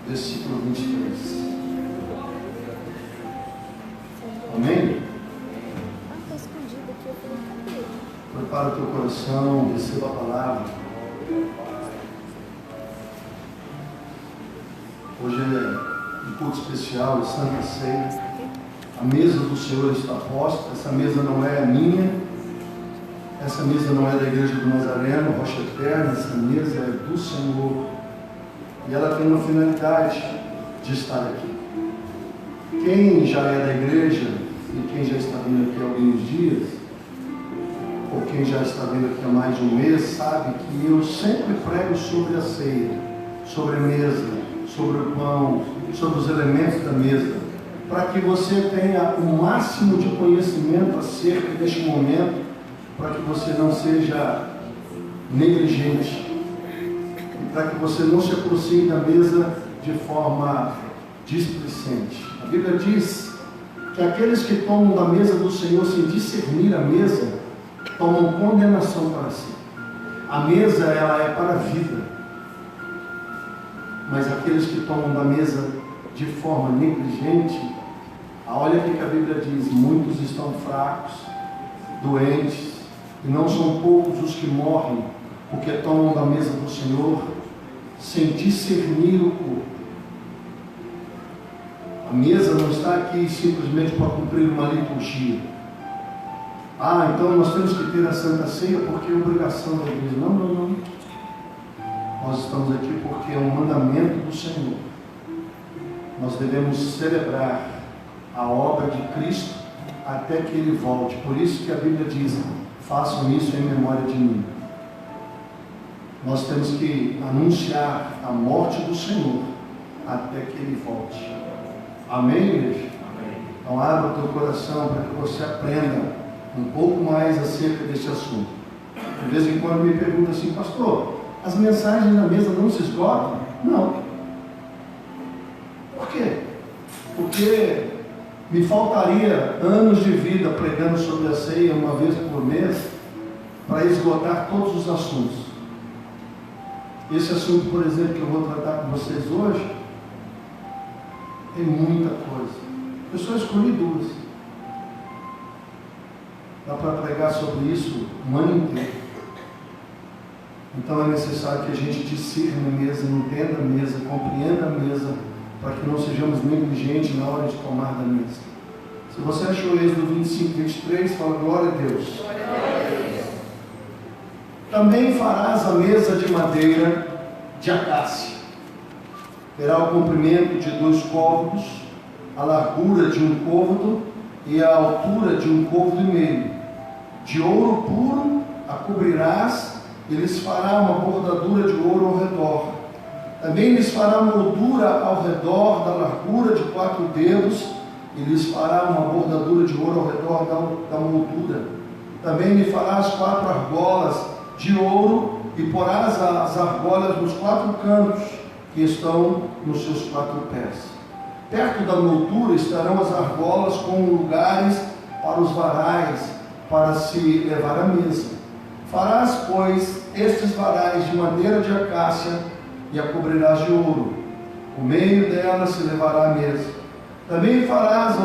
versículo 23. Amém? Prepara o teu coração, receba a palavra. Hoje é um culto especial, Santa Ceia. A mesa do Senhor está posta. Essa mesa não é minha, essa mesa não é da Igreja do Nazareno, Rocha Eterna. Essa mesa é do Senhor e ela tem uma finalidade de estar aqui. Quem já é da igreja e quem já está vindo aqui há alguns dias, ou quem já está vindo aqui há mais de um mês, sabe que eu sempre prego sobre a ceia, sobre a mesa, sobre o pão, sobre os elementos da mesa, para que você tenha o máximo de conhecimento acerca deste momento, para que você não seja negligente, para que você não se aproxime da mesa de forma displicente. A Bíblia diz que aqueles que tomam da mesa do Senhor sem discernir a mesa, tomam condenação para si. A mesa, ela é para a vida, mas aqueles que tomam da mesa de forma negligente, olha o que a Bíblia diz: muitos estão fracos, doentes, e não são poucos os que morrem, porque tomam da mesa do Senhor sem discernir o corpo. A mesa não está aqui simplesmente para cumprir uma liturgia. Então nós temos que ter a Santa Ceia porque é obrigação da igreja. Não. Nós estamos aqui porque é um mandamento do Senhor. Nós devemos celebrar a obra de Cristo até que Ele volte. Por isso que a Bíblia diz: façam isso em memória de mim. Nós temos que anunciar a morte do Senhor até que Ele volte. Amém, igreja? Amém. Então abra o teu coração para que você aprenda um pouco mais acerca desse assunto. De vez em quando me perguntam assim: pastor, as mensagens na mesa não se esgotam? Não. Por quê? Porque me faltaria anos de vida pregando sobre a ceia uma vez por mês para esgotar todos os assuntos. Esse assunto, por exemplo, que eu vou tratar com vocês hoje, tem muita coisa. Eu só escolhi duas. Dá para pregar sobre isso um ano inteiro. Então é necessário que a gente discirne a mesa, entenda a mesa, compreenda a mesa, para que não sejamos negligentes na hora de tomar da mesa. Se você achou Êxodo 25, 23, fala glória a Deus. Glória a Deus. Também farás a mesa de madeira de acácia. Terá o comprimento de 2 côvados, a largura de 1 côvado e a altura de 1 côvado e meio. De ouro puro a cobrirás, e lhes fará uma bordadura de ouro ao redor. Também lhes fará moldura ao redor da largura de 4 dedos, e lhes fará uma bordadura de ouro ao redor da moldura. Também lhe farás 4 argolas de ouro, e porás as argolas nos 4 cantos, que estão nos seus 4 pés. Perto da moldura estarão as argolas com lugares para os varais, para se levar à mesa. Farás, pois, estes varais de madeira de acácia, e a cobrirás de ouro. O meio dela se levará à mesa. Também farás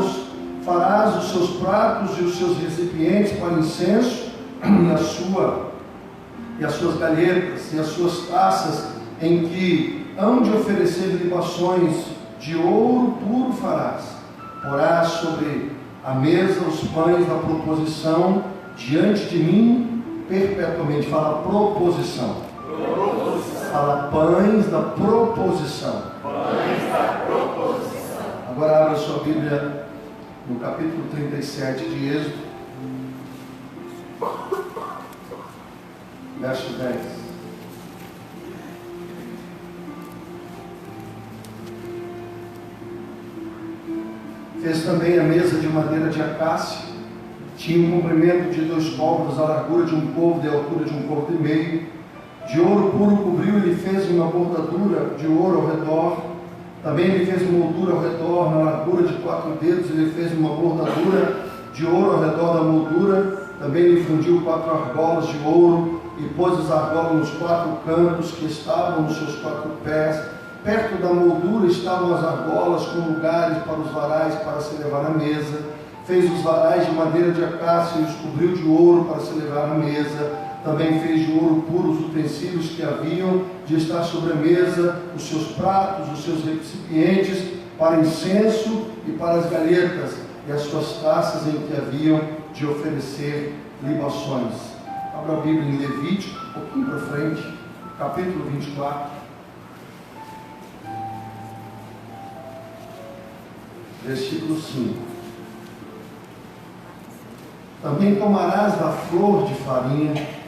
os seus pratos e os seus recipientes para incenso, e as suas galhetas, e as suas taças, em que hão de oferecer libações de ouro puro farás. Porás sobre a mesa os pães da proposição diante de mim perpetuamente. Fala proposição. Fala pães da proposição. Pães da proposição. Agora abra sua Bíblia no capítulo 37 de Êxodo, verso 10. Fez também a mesa de madeira de acácia, tinha um comprimento de 2 côvados, a largura de 1 côvado e a altura de 1 côvado e meio. De ouro puro cobriu, ele fez uma bordadura de ouro ao redor. Também ele fez uma moldura ao redor, na largura de 4 dedos, ele fez uma bordadura de ouro ao redor da moldura. Também ele fundiu 4 argolas de ouro, e pôs as argolas nos 4 cantos que estavam nos seus 4 pés, Perto da moldura estavam as argolas com lugares para os varais para se levar à mesa. Fez os varais de madeira de acácia e os cobriu de ouro para se levar à mesa. Também fez de ouro puro os utensílios que haviam de estar sobre a mesa, os seus pratos, os seus recipientes para incenso e para as galhetas, e as suas taças em que haviam de oferecer libações. Abra a Bíblia em Levítico, um pouquinho para frente, capítulo 24. Versículo 5. Também tomarás da flor de farinha,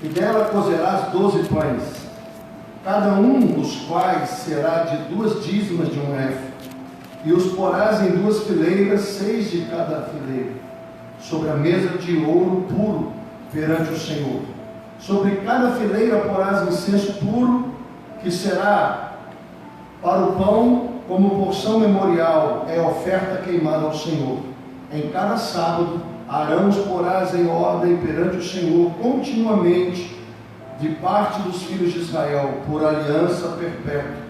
e dela cozerás 12 pães, cada um dos quais será de 2 dízimas de um éfa, e os porás em 2 fileiras, 6 de cada fileira, sobre a mesa de ouro puro perante o Senhor. Sobre cada fileira porás incenso puro, que será para o pão como porção memorial, é oferta queimada ao Senhor. Em cada sábado, Arão os porás em ordem perante o Senhor continuamente, de parte dos filhos de Israel, por aliança perpétua.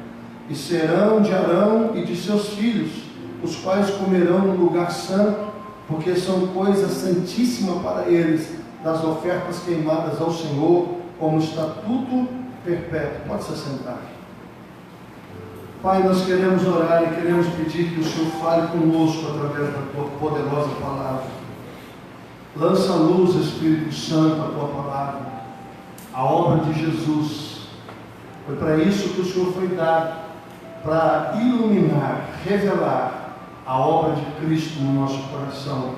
E serão de Arão e de seus filhos, os quais comerão no lugar santo, porque são coisa santíssima para eles, das ofertas queimadas ao Senhor, como estatuto perpétuo. Pode se assentar. Pai, nós queremos orar e queremos pedir que o Senhor fale conosco através da Tua poderosa palavra. Lança a luz, Espírito Santo, a Tua palavra, a obra de Jesus. Foi para isso que o Senhor foi dado, para iluminar, revelar a obra de Cristo no nosso coração.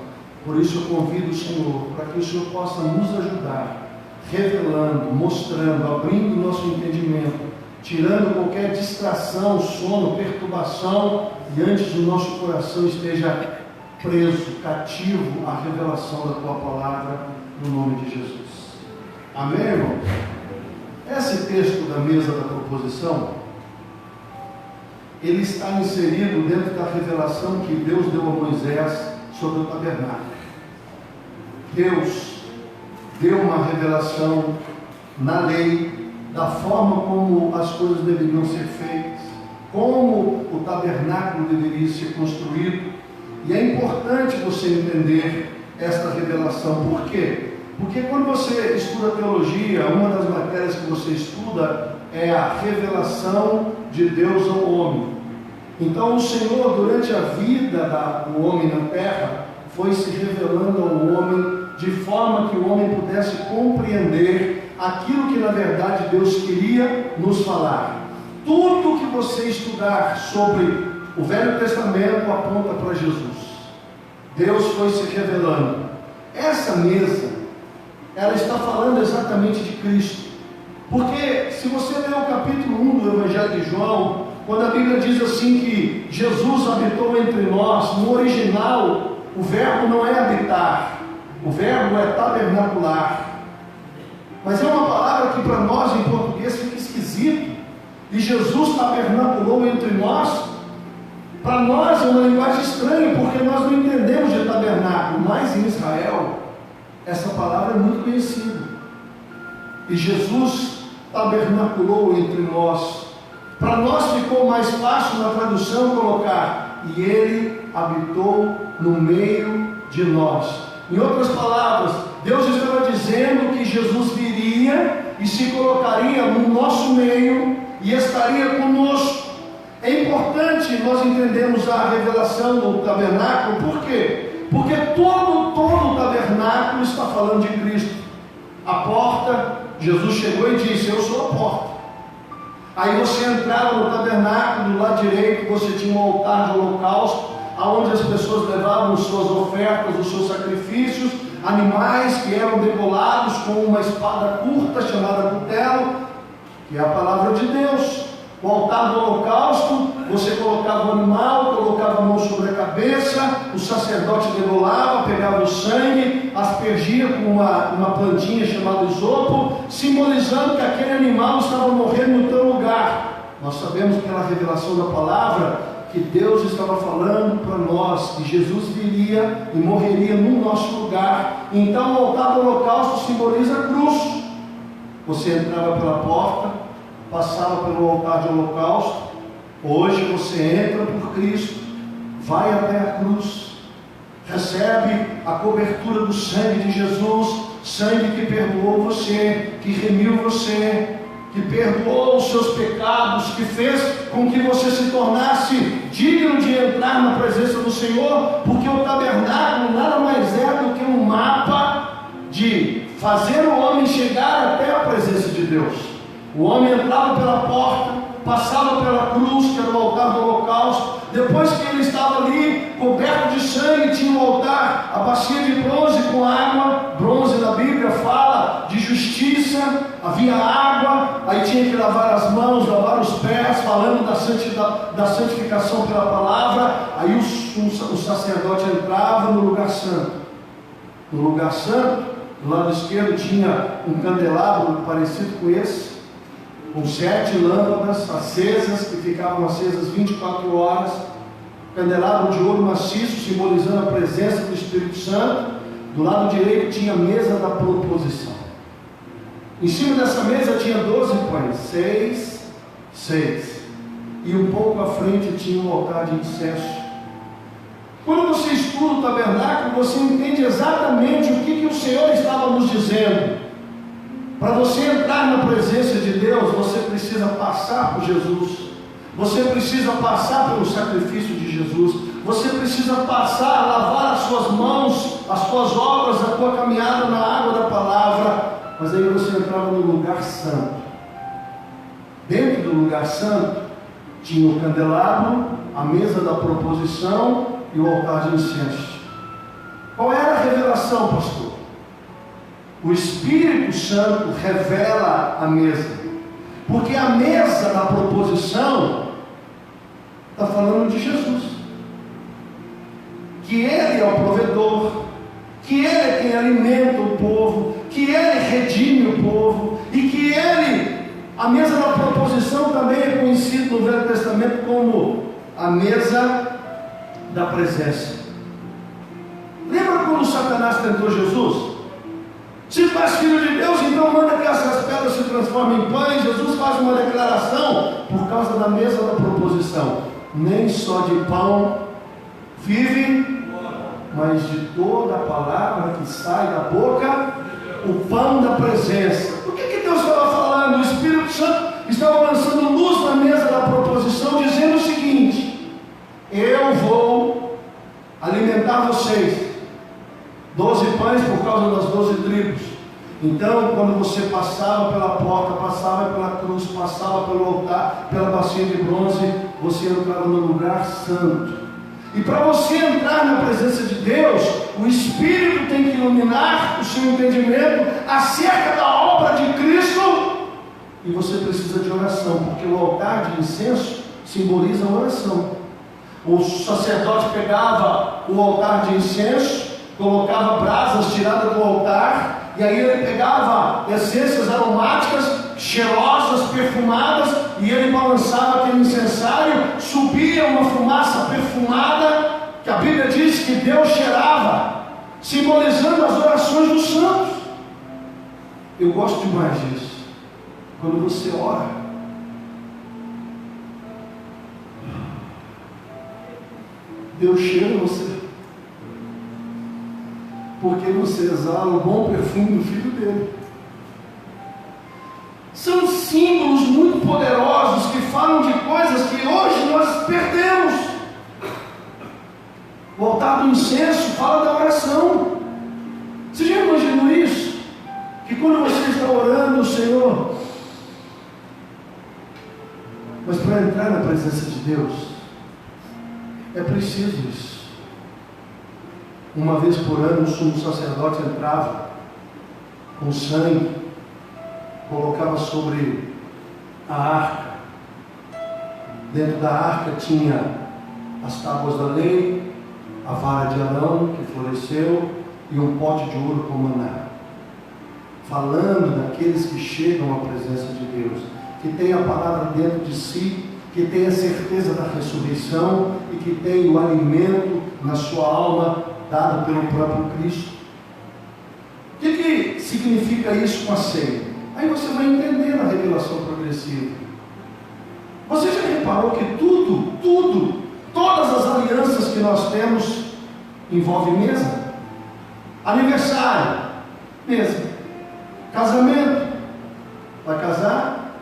Por isso eu convido o Senhor, para que o Senhor possa nos ajudar, revelando, mostrando, abrindo o nosso entendimento, tirando qualquer distração, sono, perturbação, e antes o nosso coração esteja preso, cativo à revelação da Tua palavra, no nome de Jesus. Amém, irmão? Esse texto da mesa da proposição, ele está inserido dentro da revelação que Deus deu a Moisés sobre o tabernáculo. Deus deu uma revelação na lei, da forma como as coisas deveriam ser feitas, como o tabernáculo deveria ser construído. E é importante você entender esta revelação. Por quê? Porque quando você estuda teologia, uma das matérias que você estuda é a revelação de Deus ao homem. Então o Senhor, durante a vida do homem na terra, foi se revelando ao homem de forma que o homem pudesse compreender aquilo que na verdade Deus queria nos falar. Tudo que você estudar sobre o Velho Testamento aponta para Jesus. Deus foi se revelando. Essa mesa, ela está falando exatamente de Cristo. Porque se você ler o capítulo 1 do Evangelho de João, quando a Bíblia diz assim que Jesus habitou entre nós, no original, o verbo não é habitar, o verbo é tabernacular. Mas é uma palavra que para nós em português fica esquisito. E Jesus tabernaculou entre nós. Para nós é uma linguagem estranha, porque nós não entendemos de tabernáculo, mas em Israel essa palavra é muito conhecida. E Jesus tabernaculou entre nós. Para nós ficou mais fácil na tradução colocar: e Ele habitou no meio de nós. Em outras palavras, Deus estava dizendo que Jesus viria e se colocaria no nosso meio e estaria conosco. É importante nós entendermos a revelação do tabernáculo. Por quê? Porque todo o tabernáculo está falando de Cristo. A porta, Jesus chegou e disse: eu sou a porta. Aí você entrava no tabernáculo, do lado direito você tinha um altar de holocausto, onde as pessoas levavam suas ofertas, os seus sacrifícios, animais que eram degolados com uma espada curta chamada cutelo, que é a palavra de Deus. O altar do holocausto, você colocava o animal, colocava a mão sobre a cabeça, o sacerdote degolava, pegava o sangue, aspergia com uma plantinha chamada isopo, simbolizando que aquele animal estava morrendo no teu lugar. Nós sabemos pela revelação da palavra que Deus estava falando para nós que Jesus viria e morreria no nosso lugar. Então o altar do holocausto simboliza a cruz. Você entrava pela porta, passava pelo altar de holocausto, Hoje você entra por Cristo, vai até a cruz, recebe a cobertura do sangue de Jesus, sangue que perdoou você, que remiu você, que perdoou os seus pecados, que fez com que você se tornasse digno de entrar na presença do Senhor, porque o tabernáculo nada mais é do que um mapa de fazer o homem chegar até a presença de Deus. O homem entrava pela porta, passava pela cruz, que era o altar do holocausto. Depois que ele estava ali, coberto de sangue, tinha o altar, a bacia de bronze com água. Bronze na Bíblia fala de justiça, havia água, aí tinha que lavar as mãos, lavar os pés, falando da santificação pela palavra. Aí o sacerdote entrava no lugar santo. No lugar santo, do lado esquerdo tinha um candelabro parecido com esse, com 7 lâmpadas acesas, que ficavam acesas 24 horas, candelabro de ouro maciço, simbolizando a presença do Espírito Santo. Do lado direito tinha a mesa da proposição. Em cima dessa mesa tinha 12 pães, 6. E um pouco à frente tinha um altar de incenso. Quando você estuda o tabernáculo, você entende exatamente o que o Senhor estava nos dizendo. Para você entrar na presença de Deus, você precisa passar por Jesus. Você precisa passar pelo sacrifício de Jesus. Você precisa passar, lavar as suas mãos, as suas obras, a tua caminhada na água da palavra. Mas aí você entrava no lugar santo. Dentro do lugar santo tinha o candelabro, a mesa da proposição e o altar de incenso. Qual era a revelação, pastor? O Espírito Santo revela a mesa, porque a mesa da proposição está falando de Jesus, que Ele é o provedor, que Ele é quem alimenta o povo, que Ele redime o povo, e que Ele, a mesa da proposição também é conhecido no Velho Testamento como a mesa da presença. Lembra quando Satanás tentou Jesus? Se tu és filho de Deus, então manda que essas pedras se transformem em pães. Jesus faz uma declaração por causa da mesa da proposição: nem só de pão vive, mas de toda a palavra que sai da boca, o pão da presença. O que Deus estava falando? O Espírito Santo estava lançando luz na mesa da proposição, dizendo o seguinte: eu vou alimentar vocês. 12 pães por causa das 12 tribos. Então, quando você passava pela porta, passava pela cruz, passava pelo altar, pela bacia de bronze, você entrava no lugar santo. E para você entrar na presença de Deus, o Espírito tem que iluminar o seu entendimento acerca da obra de Cristo. E você precisa de oração, porque o altar de incenso simboliza a oração. O sacerdote pegava o altar de incenso, colocava brasas tiradas do altar, e aí ele pegava essências aromáticas, cheirosas, perfumadas, e ele balançava aquele incensário, subia uma fumaça perfumada, que a Bíblia diz que Deus cheirava, simbolizando as orações dos santos. Eu gosto demais disso. Quando você ora, Deus cheira você, porque você exala o bom perfume do Filho dele. São símbolos muito poderosos que falam de coisas que hoje nós perdemos. O altar do incenso fala da oração. Você já imaginou isso? Que quando você está orando, o Senhor... Mas para entrar na presença de Deus, é preciso isso. Uma vez por ano, o sumo sacerdote entrava com sangue, colocava sobre a arca. Dentro da arca tinha as tábuas da lei, a vara de Arão que floresceu e um pote de ouro com maná, falando daqueles que chegam à presença de Deus, que tem a palavra dentro de si, que tem a certeza da ressurreição e que tem o alimento na sua alma dado pelo próprio Cristo. O que significa isso com a ceia? Aí você vai entender na revelação progressiva. Você já reparou reparou que todas as alianças que nós temos envolvem mesa? Aniversário, mesa. Casamento, vai casar?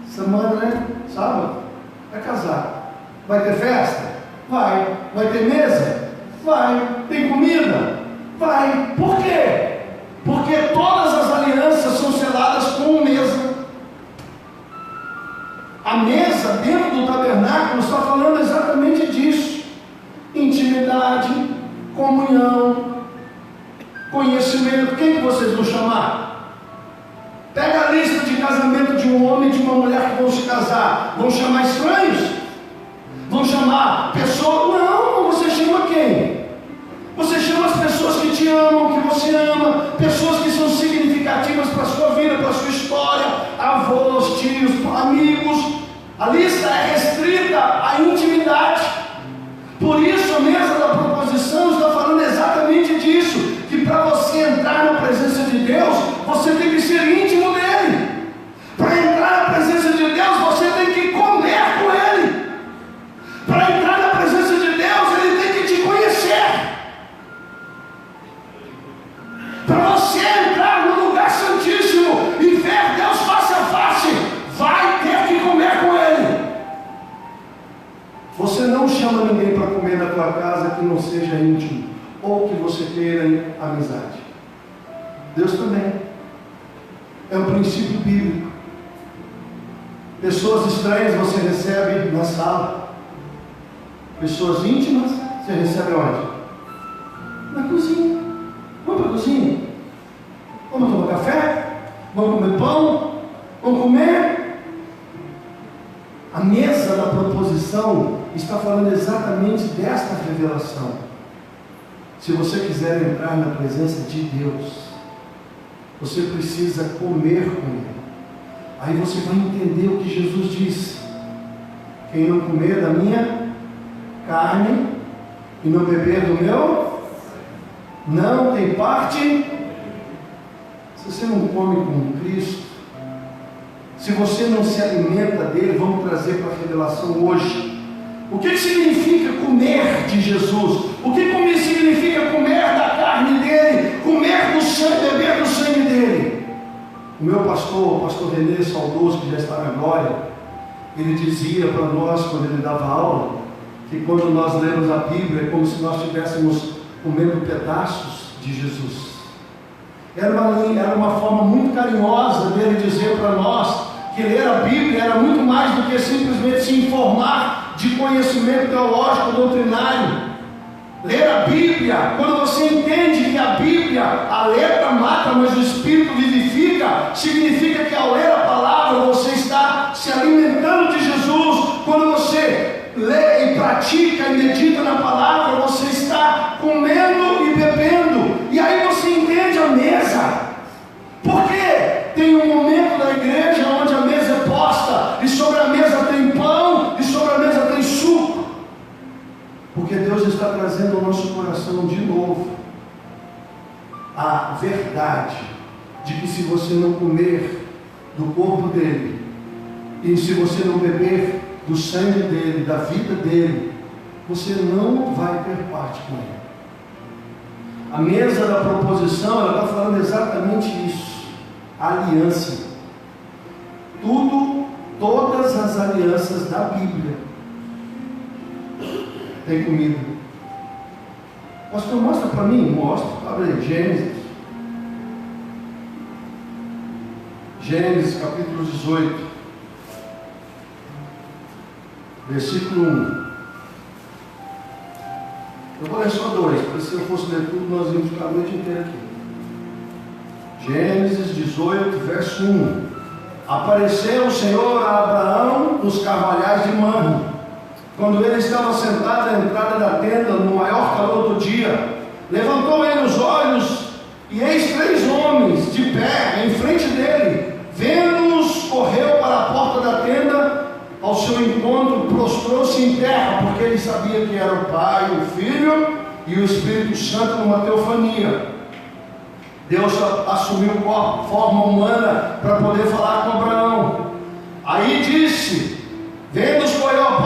Semana, né? Sábado, vai casar. Vai ter festa? Vai. Vai ter mesa? Vai. Tem comida? Vai. Por quê? Porque todas as alianças são seladas com mesa. A mesa dentro do tabernáculo está falando exatamente disso: intimidade, comunhão, conhecimento. Quem que vocês vão chamar? Pega a lista de casamento de um homem e de uma mulher que vão se casar. Vão chamar estranhos? Vão chamar pessoas? Não, você chama quem? Você chama as pessoas que te amam, que você ama, pessoas que são significativas para a sua vida, para a sua história, avós, tios, amigos. A lista é restrita à intimidade. Por isso a mesa da proposição está falando exatamente disso, que para você entrar na presença de Deus, você tem que ser íntimo dele. Para entrar na presença de Deus, você tem que comer com ele. Para entrar na presença de Deus, ele tem que te conhecer. Para você entrar no lugar santíssimo e ver Deus face a face, vai ter que comer com ele. Você não chama ninguém para comer na tua casa que não seja íntimo, ou que você queira amizade. Deus também. É um princípio bíblico. Pessoas estranhas você recebe na sala. Pessoas íntimas você recebe onde? Na cozinha. Vamos para a cozinha? Vamos tomar café? Vamos comer pão? Vamos comer? A mesa da proposição está falando exatamente desta revelação. Se você quiser entrar na presença de Deus, você precisa comer com Ele. Aí você vai entender o que Jesus disse: quem não comer da minha carne e não beber do meu, não tem parte. Se você não come com Cristo, se você não se alimenta dele, vamos trazer para a revelação hoje. O que significa comer de Jesus? O que significa comer da carne dele? Comer do sangue, beber do sangue dele? O meu pastor, o pastor Renê, saudoso, que já está na glória, ele dizia para nós, quando ele dava aula, que quando nós lemos a Bíblia, é como se nós estivéssemos comendo pedaços de Jesus. Era uma forma muito carinhosa dele dizer para nós que ler a Bíblia era muito mais do que simplesmente se informar de conhecimento teológico, doutrinário. Ler a Bíblia, quando você entende que a Bíblia, a letra mata, mas o Espírito vivifica, significa que ao ler a palavra você está se alimentando de Jesus. Quando você lê e pratica e medita na palavra, você está comendo e bebendo. E aí você entende a mesa. Por quê? Tem um momento da igreja onde a mesa é posta, e sobre a mesa tem pão, e sobre a mesa tem suco. Porque Deus está trazendo ao nosso coração de novo a verdade de que se você não comer do corpo dele, e se você não beber do sangue dele, da vida dele, você não vai ter parte com ele. A mesa da proposição, ela está falando exatamente isso. Aliança. Todas as alianças da Bíblia tem comida. Pastor, mostra para mim? Mostra. Abre aí, Gênesis capítulo 18, versículo 1. Eu vou ler só 2, porque se eu fosse ler tudo, nós íamos ficar a noite inteira aqui. Gênesis 18, verso 1. Apareceu o Senhor a Abraão nos carvalhais de Mamre, quando ele estava sentado à entrada da tenda, no maior calor do dia. Levantou ele os olhos, e eis 3 homens de pé em frente dele. Vendo-os, correu para a porta da tenda ao seu encontro, prostrou-se em terra, porque ele sabia que era o Pai, o Filho e o Espírito Santo numa teofania. Deus assumiu forma humana para poder falar com Abraão. Aí disse: vendo-os, correu à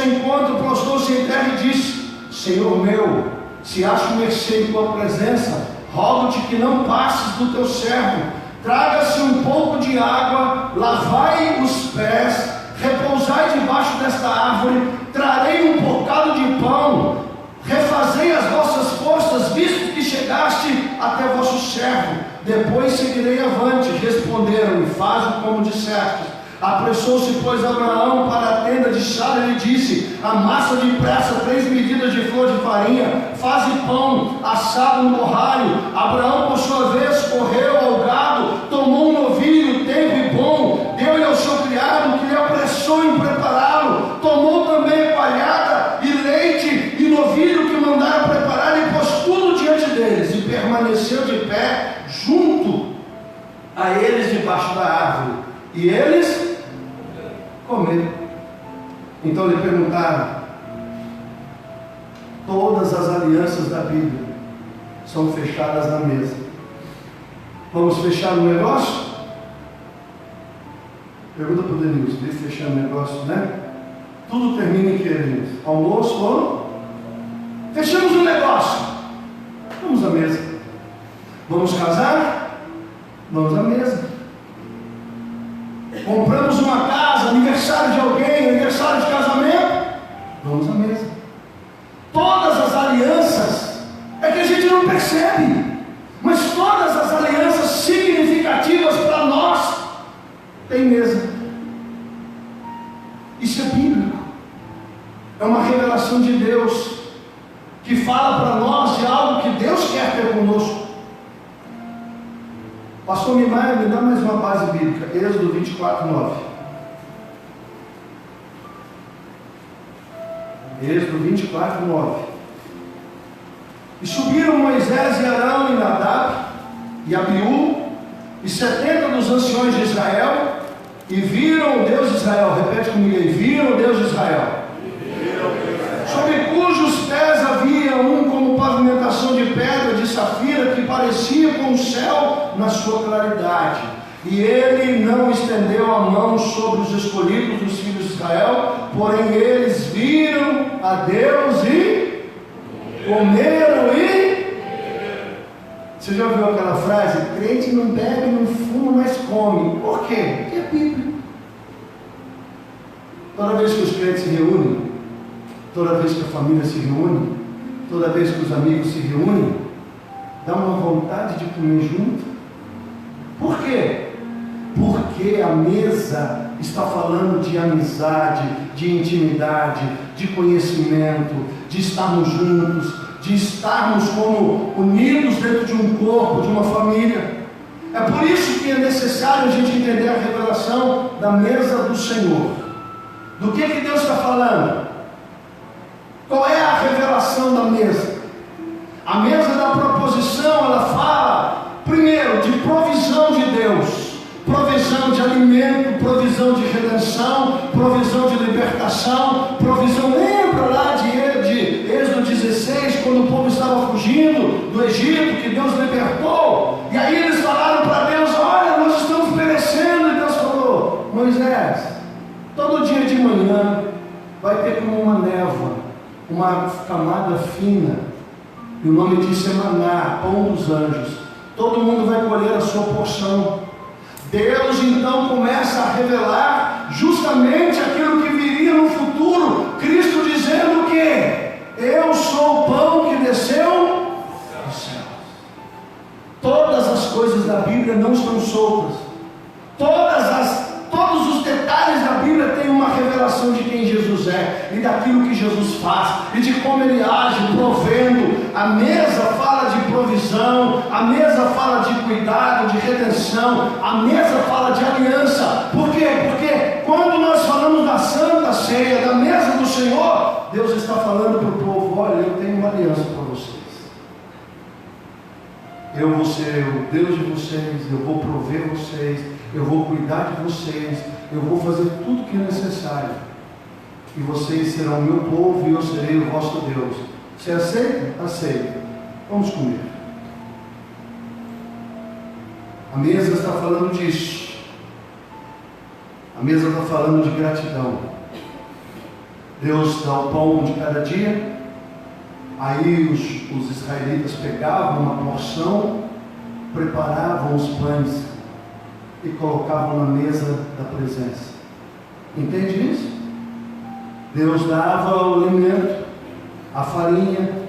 seu encontro, prostou-se em terra e disse: Senhor meu, se acho mercê em tua presença, rogo-te que não passes do teu servo. Traga-se um pouco de água, lavai os pés, repousai debaixo desta árvore, trarei um bocado de pão, refazei as vossas forças, visto que chegaste até vosso servo. Depois seguirei avante. Responderam-lhe: faze como disseste. Apressou-se, pois, Abraão para a tenda de Sara e lhe disse: amassa depressa 3 medidas de flor de farinha, faze pão assado no borralho. Abraão, por sua vez, correu ao gado, tomou um novilho, tempo e bom, deu-lhe ao seu criado, que lhe apressou em prepará-lo. Tomou também a palhada e leite e novilho que mandara preparar, e pôs tudo diante deles, e permaneceu de pé junto a eles debaixo da árvore. E eles comeram. Então lhe perguntaram: todas as alianças da Bíblia são fechadas na mesa. Vamos fechar o negócio? Pergunta para o Denilson, ele fechando o negócio, né? Tudo termina em que, Denilson? Almoço, ou? Fechamos o negócio. Vamos à mesa. Vamos casar? Vamos à mesa. Compramos uma casa, aniversário de alguém, aniversário de casamento, vamos à mesa. Todas as alianças, é que a gente não percebe, mas todas as alianças significativas para nós tem mesa. Isso é bíblico, é uma revelação de Deus, que fala para nós de algo que Deus quer ter conosco. Pastor Mimaia, me dá mais uma base bíblica. Êxodo 24, 9. Êxodo 24, 9. E subiram Moisés e Arão e Nadab e Abiú e 70 dos anciões de Israel, e viram o Deus de Israel. Repete comigo aí: viram o Deus de Israel, sobre cujos pés havia como pavimentação de pedra de safira, que parecia com o céu na sua claridade. E ele não estendeu a mão sobre os escolhidos dos filhos de Israel, porém eles viram a Deus e comeram e... Você já ouviu aquela frase? Crente não bebe, não fuma, mas come. Por quê? Porque é bíblico. Toda vez que os crentes se reúnem, toda vez que a família se reúne, toda vez que os amigos se reúnem, dá uma vontade de comer junto. Por quê? Porque a mesa está falando de amizade, de intimidade, de conhecimento, de estarmos juntos, de estarmos como unidos dentro de um corpo, de uma família. É por isso que é necessário a gente entender a revelação da mesa do Senhor. Do que Deus está falando? Qual é a revelação da mesa? A mesa da proposição, ela fala, primeiro, de provisão de Deus, provisão de alimento, provisão de redenção, provisão de libertação, provisão. Lembra lá de Êxodo 16, quando o povo estava fugindo do Egito, que Deus libertou, e aí eles falaram para Deus: olha, nós estamos perecendo. E Deus falou: Moisés, todo dia de manhã vai ter como uma névoa, uma camada fina, e o nome disso é maná, pão dos anjos. Todo mundo vai colher a sua porção. Deus então começa a revelar justamente aquilo que viria no futuro. Cristo dizendo que eu sou o pão que desceu do céu. Todas as coisas da Bíblia não estão soltas. Todos os detalhes da Bíblia têm uma revelação de quem Jesus é, e daquilo que Jesus faz, e de como Ele age, provendo. A mesa fala de provisão, a mesa fala de cuidado, de redenção, a mesa fala de aliança. Por quê? Porque quando nós falamos da Santa Ceia, da mesa do Senhor, Deus está falando para o povo: olha, eu tenho uma aliança para vocês. Eu vou ser o Deus de vocês, eu vou prover vocês, eu vou cuidar de vocês, eu vou fazer tudo o que é necessário, e vocês serão o meu povo e eu serei o vosso Deus. Você aceita? Aceita. Vamos comer. A mesa está falando disso. A mesa está falando de gratidão. Deus dá o pão de cada dia. Aí os israelitas pegavam uma porção, preparavam os pães e colocavam na mesa da presença. Entende isso? Deus dava o alimento, a farinha.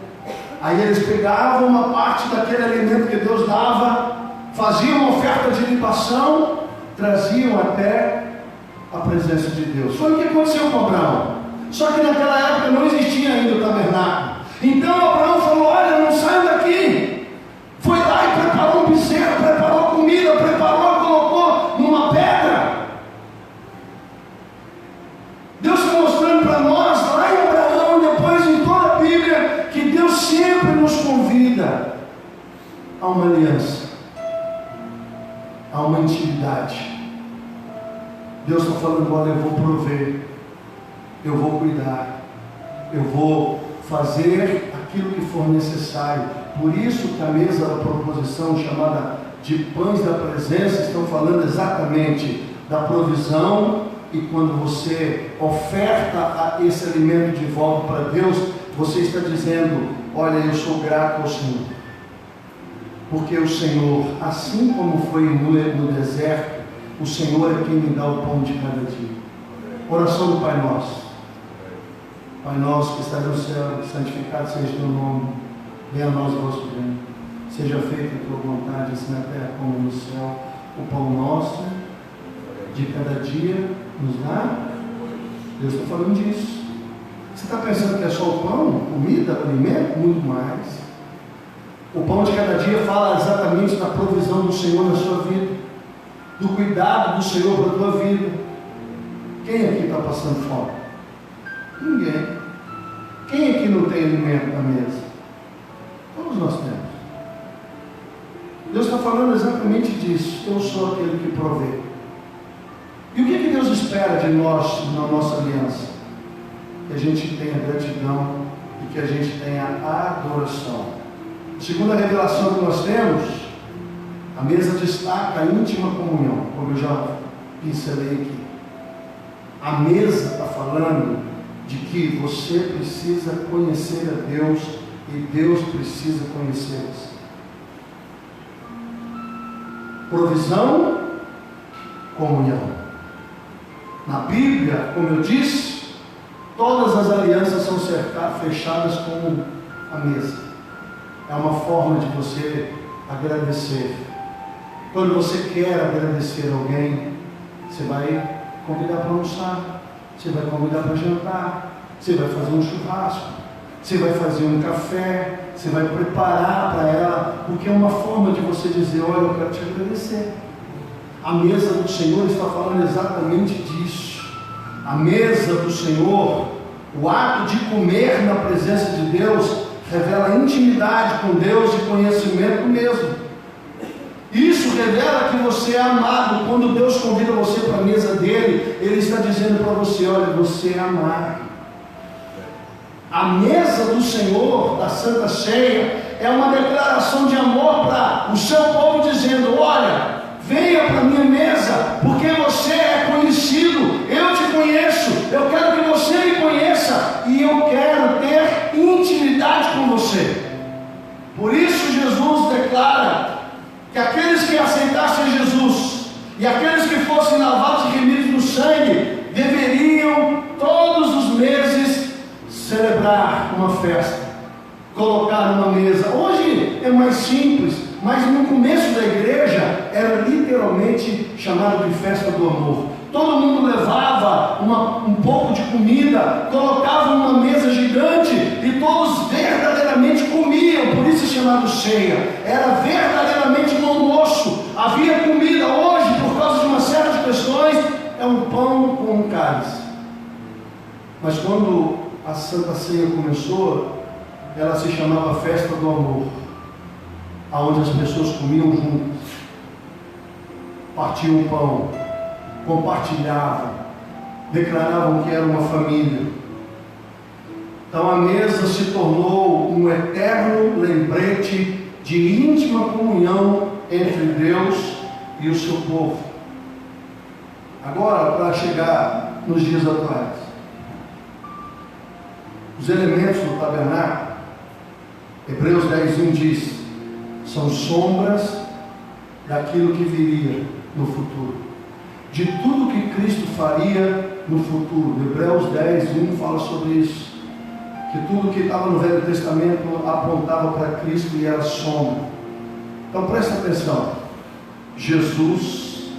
Aí eles pegavam uma parte daquele alimento que Deus dava, faziam uma oferta de libação, traziam até a presença de Deus. Foi o que aconteceu com Abraão. Só que naquela época não existia ainda o tabernáculo. Então Abraão falou: olha, não saiam daqui. Foi lá e preparou um bezerro, preparou comida, preparou, colocou numa pedra. Deus está mostrando para nós, lá em Abraão, depois em toda a Bíblia, que Deus sempre nos convida a uma aliança, a uma intimidade. Deus está falando: olha, eu vou prover, eu vou cuidar, eu vou fazer aquilo que for necessário. Por isso que a mesa da proposição, chamada de pães da presença, estão falando exatamente da provisão. E quando você oferta esse alimento de volta para Deus, você está dizendo: olha, eu sou grato ao Senhor, porque o Senhor, assim como foi no deserto, o Senhor é quem me dá o pão de cada dia. Oração do Pai Nosso. Pai nosso que estás no céu, santificado seja o teu nome, venha a nós o vosso reino, seja feita a tua vontade, assim na terra como no céu. O pão nosso de cada dia nos dá. Deus está falando disso. Você está pensando que é só o pão, comida, alimento? Muito mais. O pão de cada dia fala exatamente da provisão do Senhor na sua vida, do cuidado do Senhor para a tua vida. Quem aqui está passando fome? Ninguém. Quem aqui não tem alimento na mesa? Todos nós temos. Deus está falando exatamente disso. Eu sou aquele que provê. E o que Deus espera de nós na nossa aliança? Que a gente tenha gratidão e que a gente tenha adoração. Segundo a revelação que nós temos, a mesa destaca a íntima comunhão, como eu já pincelei aqui. A mesa está falando de que você precisa conhecer a Deus e Deus precisa conhecer você. Provisão, comunhão. Na Bíblia, como eu disse, todas as alianças são fechadas com a mesa. É uma forma de você agradecer. Quando você quer agradecer alguém, você vai convidar para almoçar, você vai convidar para jantar, você vai fazer um churrasco, você vai fazer um café, você vai preparar para ela, porque é uma forma de você dizer: olha, eu quero te agradecer. A mesa do Senhor está falando exatamente disso. A mesa do Senhor, o ato de comer na presença de Deus, revela intimidade com Deus e conhecimento mesmo. Isso revela que você é amado. Quando Deus convida você para a mesa dele, Ele está dizendo para você: olha, você é amado. A mesa do Senhor, da Santa Ceia, é uma declaração de amor para o seu povo, dizendo: olha, venha para a minha mesa, porque você é conhecido, eu te conheço, eu quero que você me conheça, e eu quero ter intimidade com você. Por isso Jesus declara que aqueles que aceitassem Jesus e aqueles que fossem lavados e remidos no sangue deveriam todos os meses celebrar uma festa, colocar uma mesa. Hoje é mais simples, mas no começo da igreja era literalmente chamado de festa do amor. Todo mundo levava um pouco de comida, colocava uma mesa gigante e todos verdadeiramente comiam. Por isso é chamado ceia. Era verdadeiramente um almoço. Havia comida. Hoje, por causa de uma série de questões, é um pão com um cálice. Mas quando a Santa Ceia começou, ela se chamava festa do amor, aonde as pessoas comiam juntas, partiam o pão, compartilhavam, declaravam que era uma família. Então a mesa se tornou um eterno lembrete de íntima comunhão entre Deus e o seu povo. Agora, para chegar nos dias atuais, Os elementos do tabernáculo, Hebreus 10:1 diz, são sombras daquilo que viria no futuro, de tudo que Cristo faria no futuro. Hebreus 10:1 fala sobre isso, que tudo que estava no Velho Testamento apontava para Cristo e era sombra. Então presta atenção, Jesus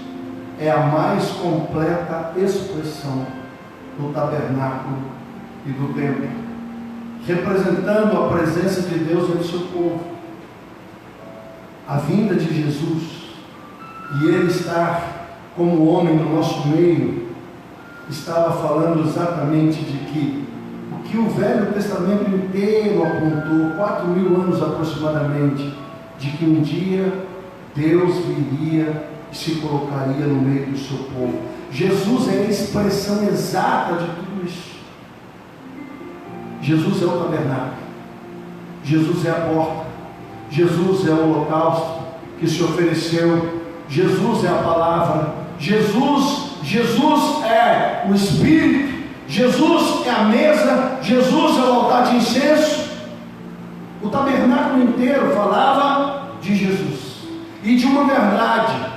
é a mais completa expressão do tabernáculo e do templo, representando a presença de Deus entre o seu povo. A vinda de Jesus e Ele estar como homem no nosso meio, estava falando exatamente de que o que o Velho Testamento inteiro apontou, 4.000 anos aproximadamente, de que um dia Deus viria e se colocaria no meio do seu povo. Jesus é a expressão exata de tudo isso. Jesus é o tabernáculo, Jesus é a porta, Jesus é o holocausto que se ofereceu, Jesus é a palavra, Jesus é o Espírito, Jesus é a mesa, Jesus é o altar de incenso. O tabernáculo inteiro falava de Jesus e de uma verdade,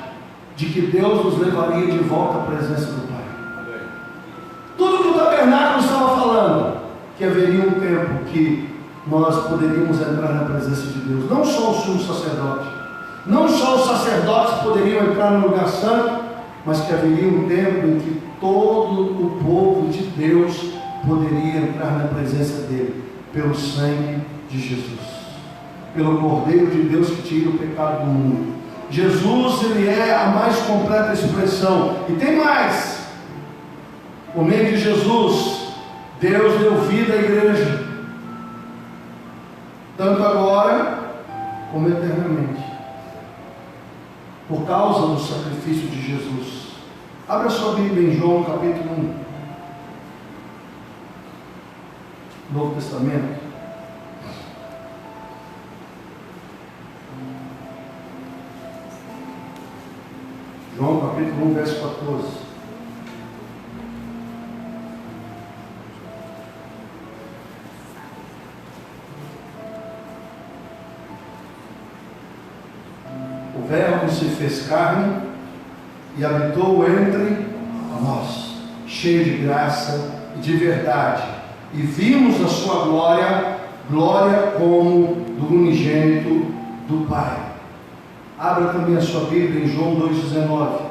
de que Deus nos levaria de volta à presença do Pai. Tudo que o tabernáculo estava falando, que haveria um tempo que nós poderíamos entrar na presença de Deus. Não só o sumo sacerdote, não só os sacerdotes poderiam entrar no lugar santo, mas que haveria um tempo em que todo o povo de Deus poderia entrar na presença dele, pelo sangue de Jesus, pelo Cordeiro de Deus que tira o pecado do mundo. Jesus, Ele é a mais completa expressão. E tem mais, por meio de Jesus, Deus deu vida à igreja, tanto agora como eternamente, por causa do sacrifício de Jesus. Abra sua Bíblia em João capítulo 1, Novo Testamento. João capítulo 1, verso 14. O Verbo se fez carne e habitou entre nós, cheio de graça e de verdade, e vimos a sua glória, glória como do unigênito do Pai. Abra também a sua Bíblia em João 2,19.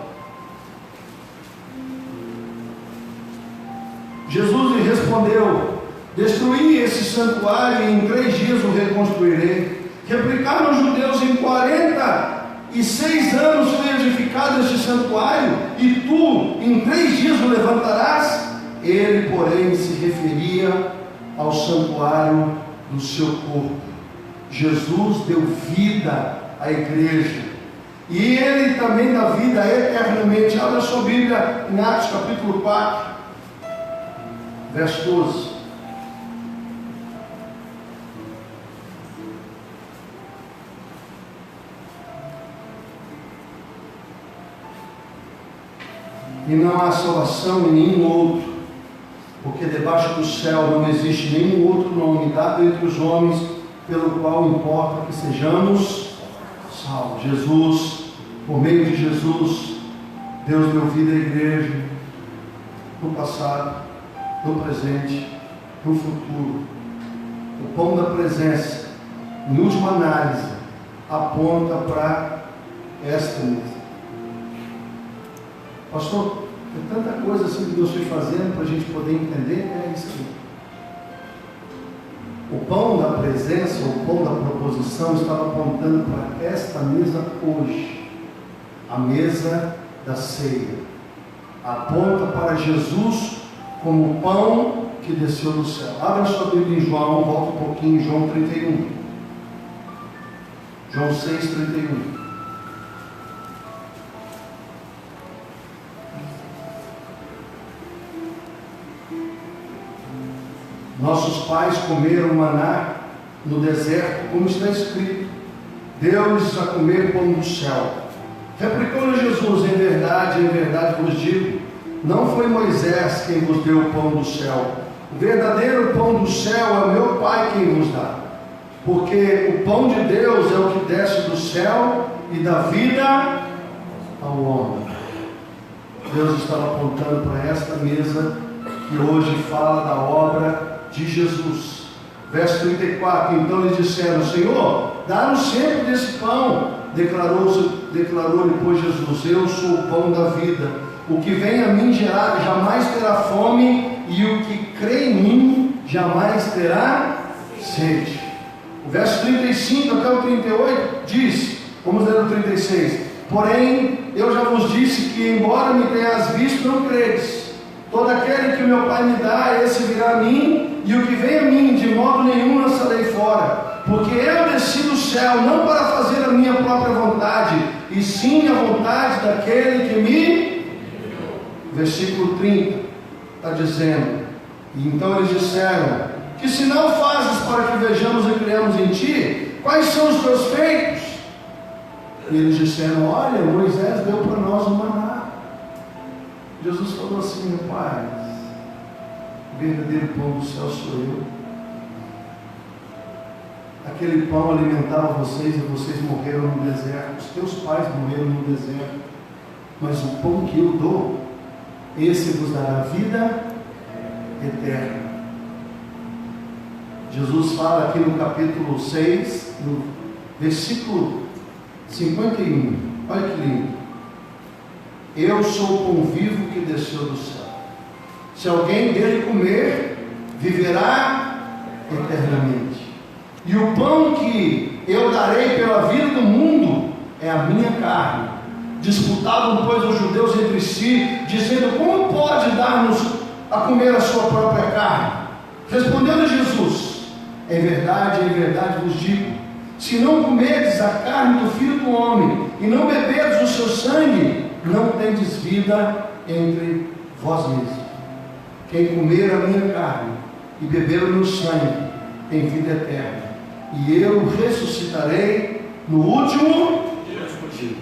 Jesus lhe respondeu: destruí esse santuário e em 3 dias o reconstruirei. Replicaram os judeus: em 46 anos foi edificado este santuário, e tu em 3 dias o levantarás? Ele, porém, se referia ao santuário do seu corpo. Jesus deu vida à igreja, e Ele também dá vida eternamente. Abra sua Bíblia em Atos capítulo 4, verso 12. E não há salvação em nenhum outro, porque debaixo do céu não existe nenhum outro nome dado entre os homens, pelo qual importa que sejamos salvos. Jesus, por meio de Jesus, Deus deu vida à igreja, no passado, no presente, no futuro. O pão da presença, em última análise, aponta para esta mesa. Pastor, tem tanta coisa assim que Deus foi fazendo para a gente poder entender, é isso aí. O pão da presença, o pão da proposição, estava apontando para esta mesa hoje, a mesa da ceia. Aponta para Jesus como o pão que desceu do céu. Abra sua Bíblia em João, volta um pouquinho, João 31. João 6, 31. Nossos pais comeram maná no deserto, como está escrito: deu-lhes a comer pão do céu. Replicou-lhe Jesus: em verdade vos digo, não foi Moisés quem vos deu o pão do céu, O verdadeiro pão do céu é o meu Pai quem nos dá. Porque o pão de Deus é o que desce do céu e dá vida ao homem. Deus estava apontando para esta mesa que hoje fala da obra de Jesus. Verso 34, então eles disseram: Senhor, dá-nos sempre desse pão. Declarou depois Jesus: Eu sou o pão da vida. O que vem a mim jamais terá fome, e o que crê em mim jamais terá sede. O verso 35 até o 38 diz, vamos ler o 36: Porém, eu já vos disse que, embora me tenhas visto, não credes. Todo aquele que meu Pai me dá, esse virá a mim, e o que vem a mim, de modo nenhum lançarei fora. Porque eu desci do céu, não para fazer a minha própria vontade, e sim a vontade daquele que me... Versículo 30 está dizendo: E então eles disseram: Que se não fazes para que vejamos e criamos em ti, quais são os teus feitos? E eles disseram: Olha, Moisés deu para nós o maná. Jesus falou assim: Meu Pai, o verdadeiro pão do céu sou eu. Aquele pão alimentava vocês e vocês morreram no deserto. Os teus pais morreram no deserto. Mas o pão que eu dou, esse vos dará vida eterna. Jesus fala aqui no capítulo 6, no versículo 51. Olha que lindo. Eu sou o pão vivo que desceu do céu. Se alguém dele comer, viverá eternamente. E o pão que eu darei pela vida do mundo é a minha carne. Disputavam, pois, os judeus entre si, dizendo: Como pode dar-nos a comer a sua própria carne? Respondeu-lhe Jesus: em verdade vos digo, se não comerdes a carne do Filho do Homem e não beberdes o seu sangue, não tendes vida entre vós mesmos. Quem comer a minha carne e beber o meu sangue tem vida eterna, e eu ressuscitarei no último dia.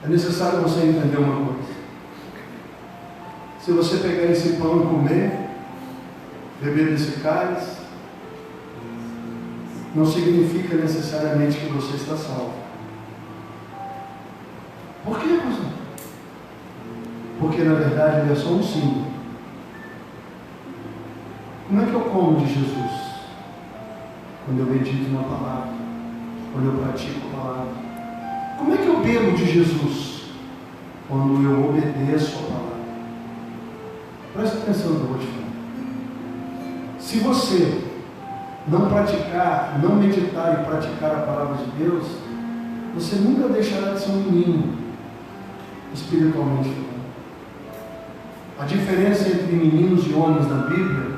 É necessário você entender uma coisa: se você pegar esse pão e comer, beber desse cálice, não significa necessariamente que você está salvo. Por quê, pastor? Porque na verdade ele é só um símbolo. Como é que eu como de Jesus? Quando eu medito na palavra, quando eu pratico a palavra. Como é que eu bebo de Jesus? Quando eu obedeço a palavra. Presta atenção no que eu vou te falar. Se você não praticar, não meditar e praticar a palavra de Deus, você nunca deixará de ser um menino, espiritualmente falando. A diferença entre meninos e homens na Bíblia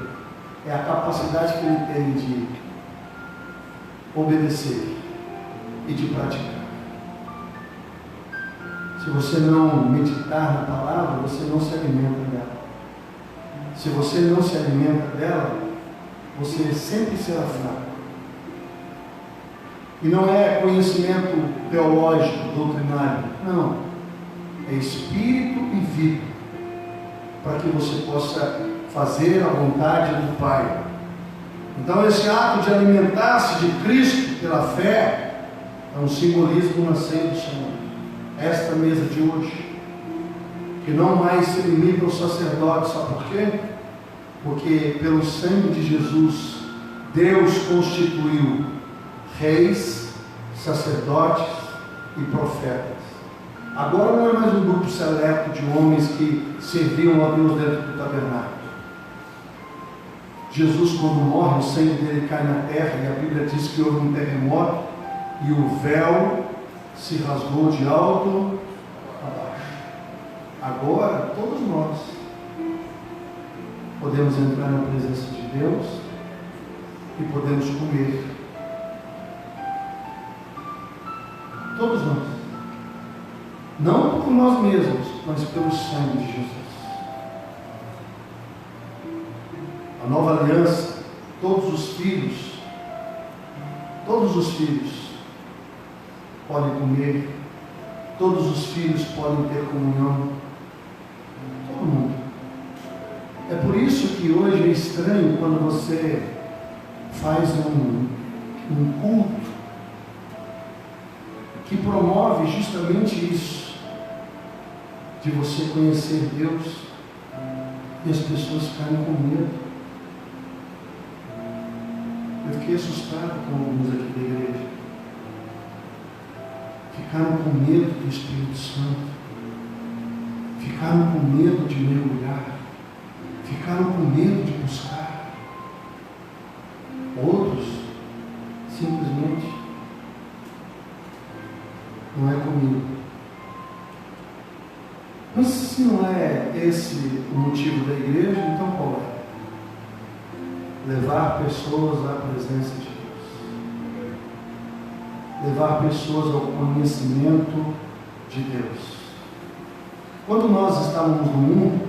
é a capacidade que ele tem de obedecer e de praticar. Se você não meditar na palavra, você não se alimenta dela. Se você não se alimenta dela, você sempre será fraco. E não é conhecimento teológico, doutrinário. Não. É espírito e vida. Para que você possa fazer a vontade do Pai. Então esse ato de alimentar-se de Cristo pela fé é um simbolismo na ceia do Senhor. Esta mesa de hoje, que não mais se limita ao sacerdote, sabe por quê? Porque pelo sangue de Jesus, Deus constituiu reis, sacerdotes e profetas. Agora não é mais um grupo seleto de homens que serviam a Deus dentro do tabernáculo. Jesus, quando morre, o sangue dele cai na terra, e a Bíblia diz que houve um terremoto, e o véu se rasgou de alto a baixo. Agora, todos nós podemos entrar na presença de Deus e podemos comer. Todos nós. Não por nós mesmos, mas pelo sangue de Jesus. A nova aliança, todos os filhos podem comer, todos os filhos podem ter comunhão, todo mundo. É por isso que hoje é estranho quando você faz um culto que promove justamente isso, de você conhecer Deus, e as pessoas ficarem com medo. Eu fiquei assustado com alguns aqui da igreja. Ficaram com medo do Espírito Santo, ficaram com medo de mergulhar, ficaram com medo de buscar. Outros, simplesmente, não é comigo. Mas se não é esse o motivo da igreja, então qual é? Levar pessoas à presença de Deus. Levar pessoas ao conhecimento de Deus. Quando nós estávamos no mundo,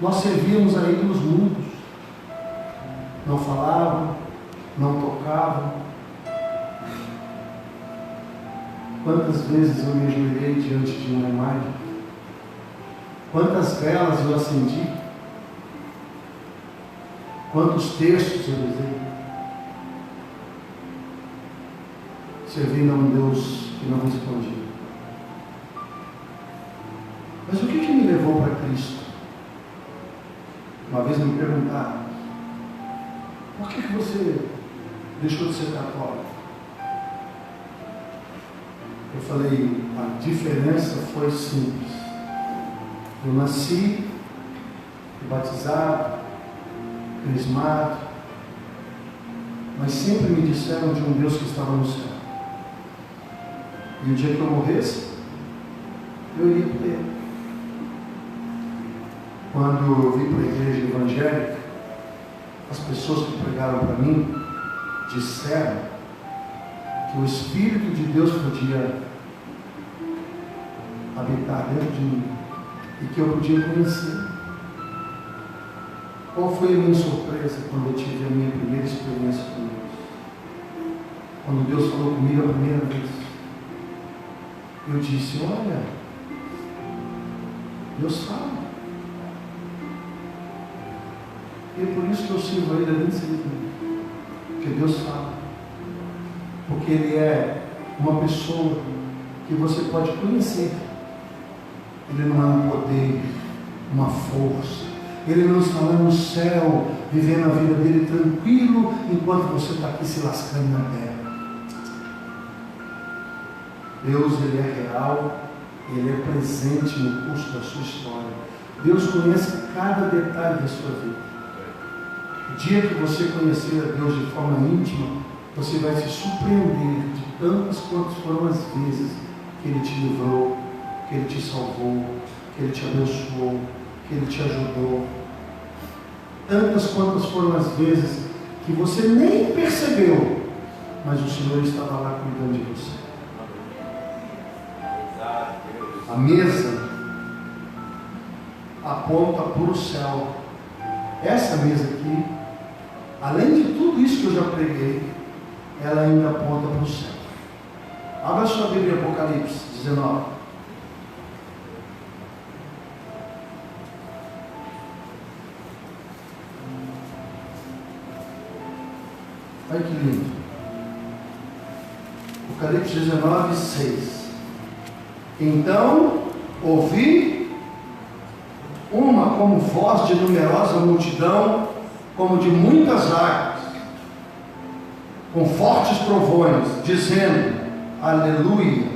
nós servíamos a ídolos mudos. Não falavam, não tocavam. Quantas vezes eu me ajoelhei diante de uma imagem? Quantas velas eu acendi? Quantos textos eu rezei? Servindo a um Deus que não respondia. Mas o que me levou para Cristo? Uma vez me perguntaram: por que você deixou de ser católico? Eu falei: a diferença foi simples. Eu nasci, fui batizado, crismado, mas sempre me disseram de um Deus que estava no céu. E o dia que eu morresse, eu iria para ele. Quando eu vim para a igreja evangélica, as pessoas que pregaram para mim disseram que o Espírito de Deus podia habitar dentro de mim e que eu podia conhecer. Qual foi a minha surpresa quando eu tive a minha primeira experiência com Deus? Quando Deus falou comigo a primeira vez, eu disse: olha, Deus fala. E é por isso que eu sirvo a Ele há 26 anos. Porque Deus fala. Porque Ele é uma pessoa que você pode conhecer. Ele não é um poder, uma força. Ele não está lá no céu, vivendo a vida dele tranquilo, enquanto você está aqui se lascando na terra. Deus, Ele é real, Ele é presente no curso da sua história. Deus conhece cada detalhe da sua vida. O dia que você conhecer a Deus de forma íntima, você vai se surpreender de tantas quantas foram as vezes que Ele te livrou, que Ele te salvou, que Ele te abençoou, que Ele te ajudou. Tantas quantas foram as vezes que você nem percebeu, mas o Senhor estava lá cuidando de você. A mesa aponta para o céu. Essa mesa aqui, além de tudo isso que eu já preguei, ela ainda aponta para o céu. Abra sua Bíblia, Apocalipse 19. Olha que lindo. Apocalipse 19, 6. Então ouvi uma como voz de numerosa multidão, como de muitas águas, com fortes trovões, dizendo: aleluia,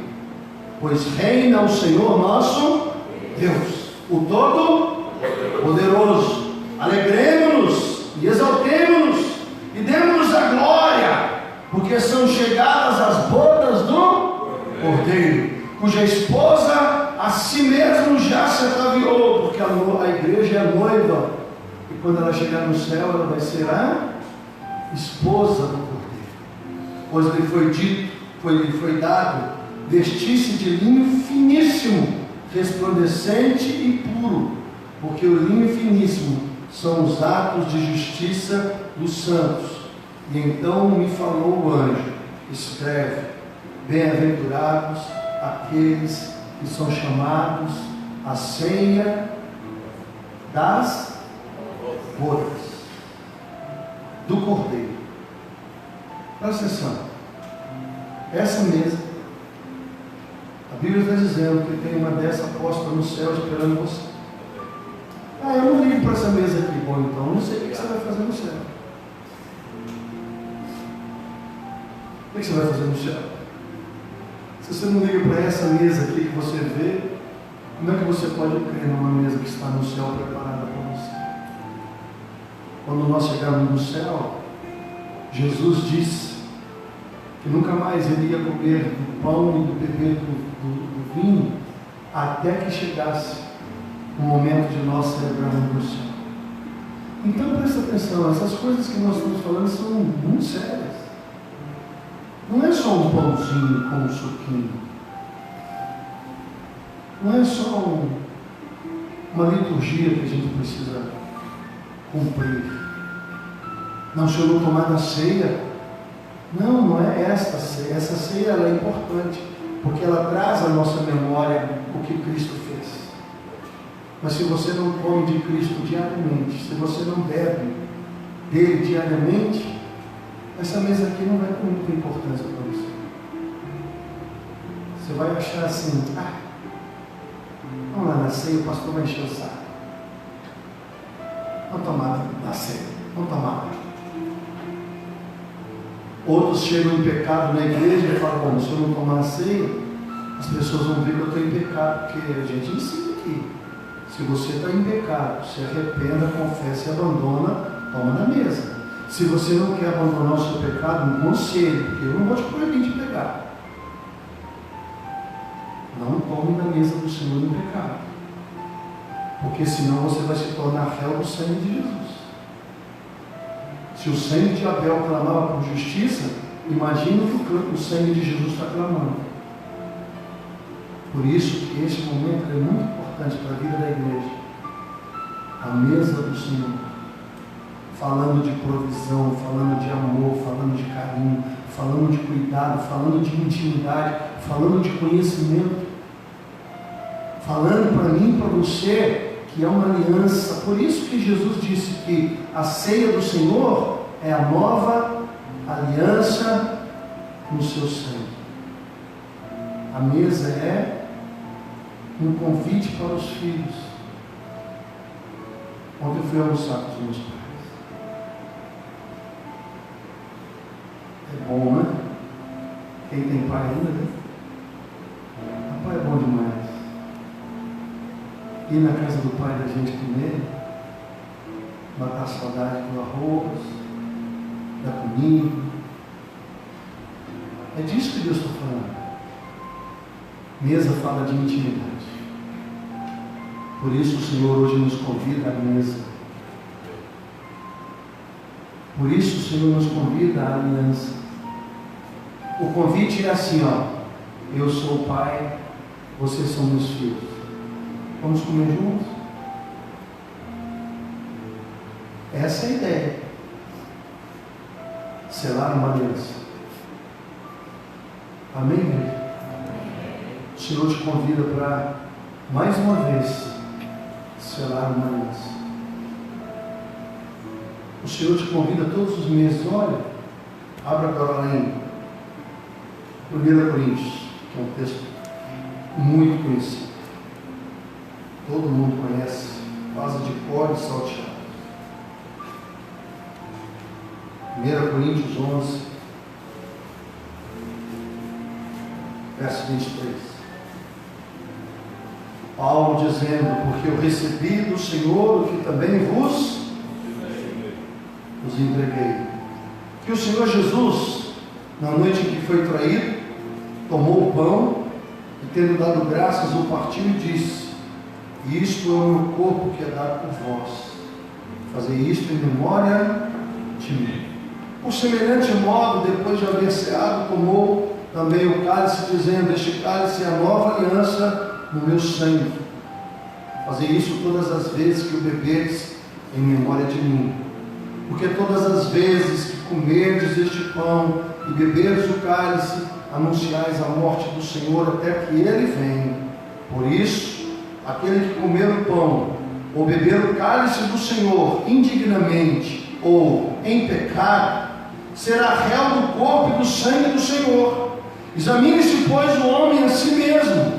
pois reina o Senhor nosso Deus, o Todo-Poderoso. Alegremos-nos e exaltemos-nos e demos a glória, porque são chegadas as bodas do Cordeiro, cuja esposa a si mesmo já se ataviou, porque a igreja é a noiva, e quando ela chegar no céu, ela vai ser a esposa do Cordeiro. Pois lhe foi dito, lhe foi dado vestir-se de linho finíssimo, resplandecente e puro, porque o linho finíssimo são os atos de justiça dos santos. E então me falou o anjo: escreve, bem-aventurados aqueles que são chamados à ceia das bodas do Cordeiro. Presta atenção. Essa mesa, a Bíblia está dizendo que tem uma dessa posta no céu esperando você. Eu não ligo para essa mesa aqui. Bom, então não sei o que você vai fazer no céu. O que você vai fazer no céu? Se você não liga para essa mesa aqui que você vê, como é que você pode crer numa mesa que está no céu preparada para você? Quando nós chegarmos no céu, Jesus disse que nunca mais ele ia comer do pão e do beber do vinho até que chegasse o momento de nós celebrarmos no céu. Então presta atenção, essas coisas que nós estamos falando são muito sérias. Não é só um pãozinho com um suquinho. Não é só uma liturgia que a gente precisa cumprir. Não, se eu não tomar da ceia, não é esta ceia. Essa ceia ela é importante, porque ela traz à nossa memória o que Cristo fez. Mas se você não come de Cristo diariamente, se você não bebe dele diariamente, essa mesa aqui não vai ter muita importância para você. Você vai achar assim, vamos lá na ceia, o pastor vai encher o saco. Vamos tomar na ceia, vamos tomar. Outros chegam em pecado na igreja e falam, bom, se eu não tomar a ceia, as pessoas vão ver que eu estou em pecado, porque a gente ensina aqui. Se você está em pecado, se arrependa, confessa e abandona, toma na mesa. Se você não quer abandonar o seu pecado, um conselho, porque eu não vou te proibir de pecar. Não tome na mesa do Senhor em pecado, porque senão você vai se tornar réu do sangue de Jesus. Se o sangue de Abel clamava por justiça, imagina que o sangue de Jesus está clamando. Por isso que esse momento é muito importante para a vida da igreja. A mesa do Senhor, falando de provisão, falando de amor, falando de carinho, falando de cuidado, falando de intimidade, falando de conhecimento, falando para mim e para você que é uma aliança. Por isso que Jesus disse que a ceia do Senhor é a nova aliança no seu sangue. A mesa é um convite para os filhos. Ontem eu fui almoçar com os meus pais. É bom, né? Quem tem pai ainda, né? Pai é bom demais. Ir na casa do pai da gente comer, matar a saudade do arroz, da comida. É disso que Deus está falando. Mesa fala de intimidade. Por isso o Senhor hoje nos convida à mesa. Por isso o Senhor nos convida à aliança. O convite é assim, eu sou o pai, vocês são meus filhos. Vamos comer juntos? Essa é a ideia. Selar uma aliança. Amém, igreja? O Senhor te convida para, mais uma vez, selar uma aliança. O Senhor te convida todos os meses. Olha, abra agora lá em 1 Coríntios, que é um texto muito conhecido. Todo mundo conhece, quase de cor e salteado. 1 Coríntios 11, verso 23. Paulo dizendo, porque eu recebi do Senhor o que também vos entreguei. Que o Senhor Jesus, na noite em que foi traído, tomou o pão e, tendo dado graças, o partiu e disse, isto é o meu corpo que é dado por vós. Fazer isto em memória de mim. Por semelhante modo, depois de haver ceado, tomou também o cálice, dizendo, este cálice é a nova aliança no meu sangue. Fazer isso todas as vezes que o beberes em memória de mim. Porque todas as vezes que comerdes este pão e beberes o cálice, anunciais a morte do Senhor até que Ele venha. Por isso, aquele que comer o pão ou beber o cálice do Senhor indignamente ou em pecado, será réu do corpo e do sangue do Senhor. Examine-se, pois, o homem a si mesmo,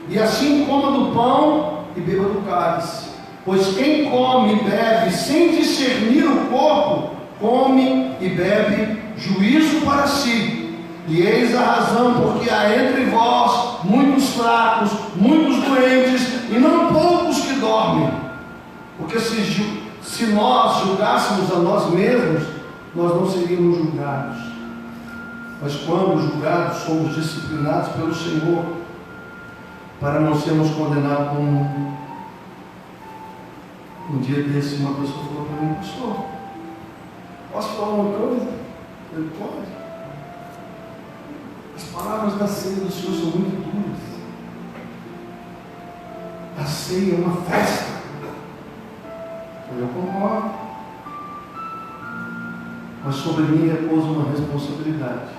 e assim coma do pão e beba do cálice. Pois quem come e bebe sem discernir o corpo, come e bebe juízo para si. E eis a razão porque há entre vós muitos fracos, muitos doentes, e não poucos que dormem. Porque se nós julgássemos a nós mesmos, nós não seríamos julgados. Mas quando julgados, somos disciplinados pelo Senhor, para não sermos condenados com o mundo. Um dia desse, uma pessoa falou para mim: pastor, posso falar uma coisa? Eu disse: pode. As palavras da ceia do Senhor são muito duras. A ceia é uma festa. Eu concordo. Mas sobre mim repousa uma responsabilidade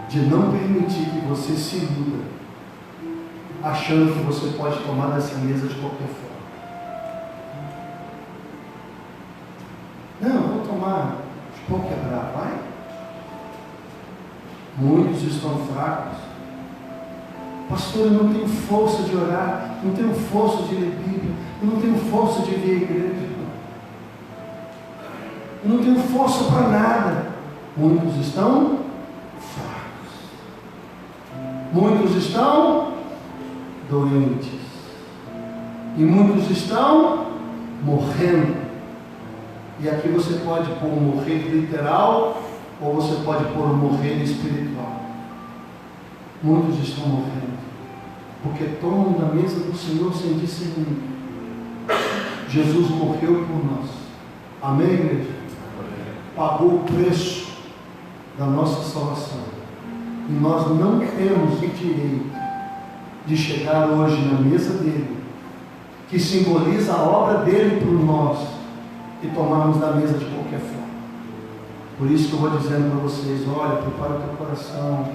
de não permitir que você se iluda, achando que você pode tomar dessa mesa de qualquer forma. Não, vou tomar de pão quebrado, vai. Muitos estão fracos. Pastor, eu não tenho força de orar, não tenho força de ler Bíblia, eu não tenho força de vir à igreja, eu não tenho força para nada. Muitos estão fracos, muitos estão doentes, e muitos estão morrendo. E aqui você pode pôr um morrer literal, ou você pode pôr um morrer espiritual. Muitos estão morrendo, porque tomam da mesa do Senhor sem discernir. Jesus morreu por nós. Amém, igreja? Pagou o preço da nossa salvação. E nós não temos o direito de chegar hoje na mesa dele, que simboliza a obra dele por nós, e tomarmos da mesa de qualquer forma. Por isso que eu vou dizendo para vocês: olha, prepara o teu coração,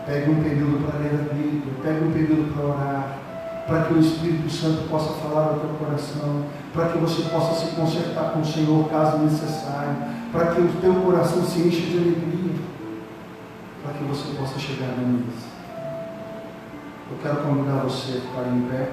pegue um período para ler a Bíblia, pegue um período para orar, para que o Espírito Santo possa falar ao teu coração, para que você possa se consertar com o Senhor caso necessário, para que o teu coração se encha de alegria, para que você possa chegar na mesa. Eu quero convidar você a ficar em pé.